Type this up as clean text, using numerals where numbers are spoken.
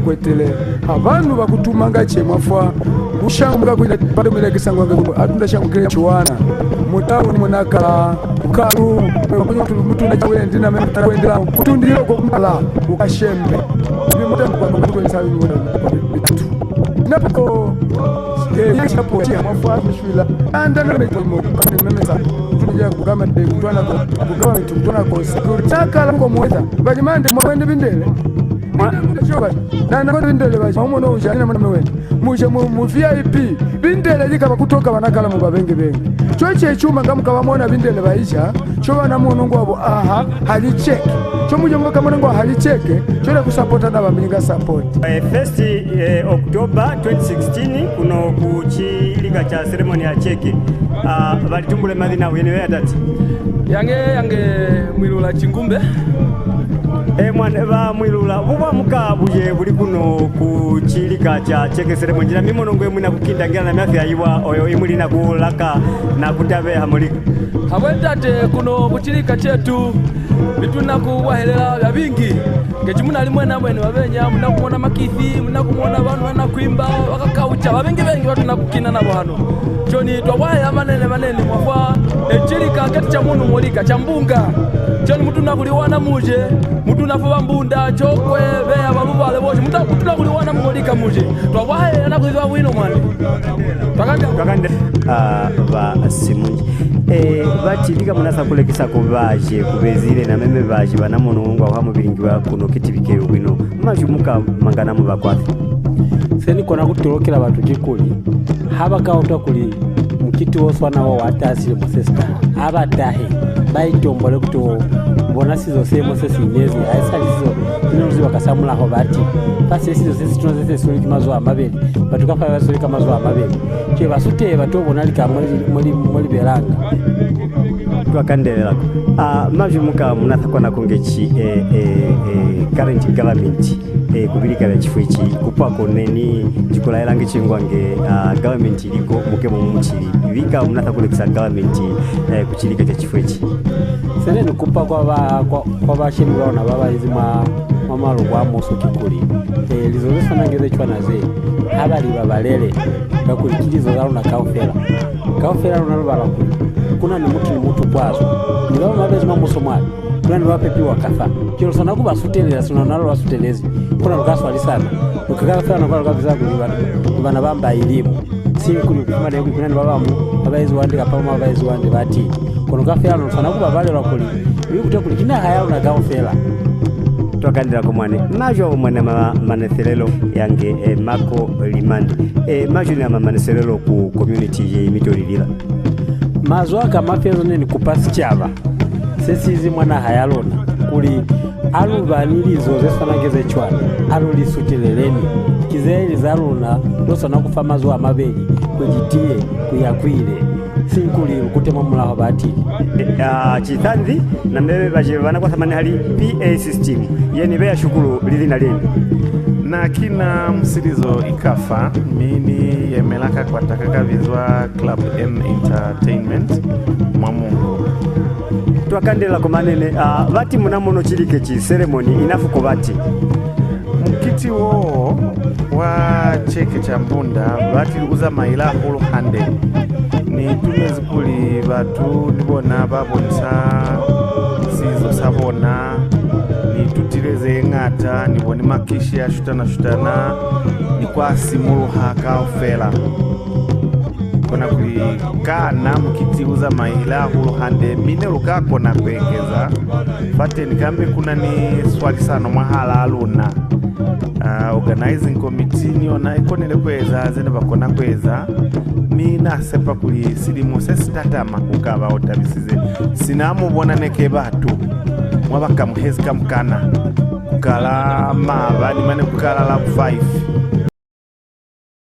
kwetele abantu bakutumanga chemafwa ushanga kwenda bado mwele kisangwa atunda shangu kile chiwana mutawo ni monaka ukaru mutunda chawe ndina meta kwendela kutundiro ko kumala ukashembe bimutambo kwa kwenda bitu napo yapo chia mafwa mishwila anda na metomo kwa memeza tunja kugama de kutwana kugama tutwana ko security takala ngo mweza bajimande mwende bindele na bindele baje muno unjana mwana wewe muje mu VIP bindele likaba kutoka banakala mu babenge benge choche chuma ngamukabamona bindele baisha cyo bana muntu ngo abo aha hali check cyo muje ngo kamona ngo hali check cyo le kusupporta na baminga support 1 October 2016 kuno kuchiliga cha ceremony ya cheke balitumbule madina wenewe atati yange mwilula chingumbe mwana ba mwilula buba mukabuye buli kuno kuchilika cha cheke ceremony na mimono ngwe mwina kukindangira na myafya yiwa oyo imuli na kulaka na kutabe hamulika habwetate kuno kuchilika chetu bituna kuwahelela bya bingi ngechimuna limwe na mwene babenya muna kumona makithi muna kumona bantu banakwimba bakakaucha babengi bengi batu nakukina nabo hano choni twawaya manene mwafwa echilika kati cha munu molika cha mbunga choni mutu nakuliwana muje mutu nafuba mbunda chokwe beya balubale boje mutu nakuliwana molika muje twawaya nakuziwa bwino mwana twakande ba simunji bachilika munasa kulekisa ko baje kubezile na meme baje banamono ngwa kwa mubiringwa kuno kitibike bwino majumuka mangana mu bakwafi seni kona kutolokela batu jikuli haba kaunta kuli mukiti woswana wa watasi musesta aba dahe bayitombole kuto bona sizo semo sesi nyezi aisa lizo inozi bakasamula ho bati pasi sizo sesi tunozese suri kimazo amabeli batukafa basuri kamazo amabeli che basute batobona lika muri beranga twakandelela majumuka munathakona kungechi current government kubilika bya chifuichi kupako neni chikolaela ngechingwange government iliko mukemo muchili bika munathakulekisa government kuchilika cha chifuichi sene nikupa kwa bashini baona baba izima mamalo kwa moso kikuli lizo sana ngeze chwa naze habali babalele bakulikilizo zalo na kaufela unalobala kuna ni mutu kwazo nilo mabezi mamoso mwali kuna ni wapepi wakafa kilo sana kuba suteleza sino nalo wasutelezi kuna lukaso alisana ukakafa na kwa lukaza kulibana bamba elimu sinkulu kumale kuna ni babamu abayizi wandika pama abayizi wande bati kuna kafa no sana kuba bale lwakuli bikuta kulikina haya una kaufela twakandira ko mwane majo mwana manethelelo yange mako limandi majo ni manethelelo ku community ye mitolilila mazwaka mafezo neni kupasi chava sesizi mwana hayalona kuli aluvanilizo zesanangeze chwana alulisutileleni kizeli zaluna losana kufa mazu amabeli kwejitie kuyakwile sinkuli kutema mulaho batili chithanzi na mbebe baje bana kwa thamani hali PA system yeni beya shukuru lilina lini na kina msilizo ikafa mini yemelaka kwa takakavizwa Club M Entertainment mwamungu twakandela komanene bati munamono chilike chi ceremony inafuko bati mkiti wo wa cheke cha mbunda bati likuza maila hulu hande ni tumezi kuli batu nibona babonisa sizo sabona ni tutileze ngata niboni makishi ya shutana ni kwa simulu haka ofela kona kulikana mkiti uza maila hulu hande mine lukako na kwekeza fate nikambe kuna ni swali sana mahala aluna organizing committee niona ikonele kweza zene bakona kweza mina sepa kuli silimu sesitatama kukaba otabisize sinamu bona neke batu mwabaka muhezi kamkana kukala maba ni mane kukala la 5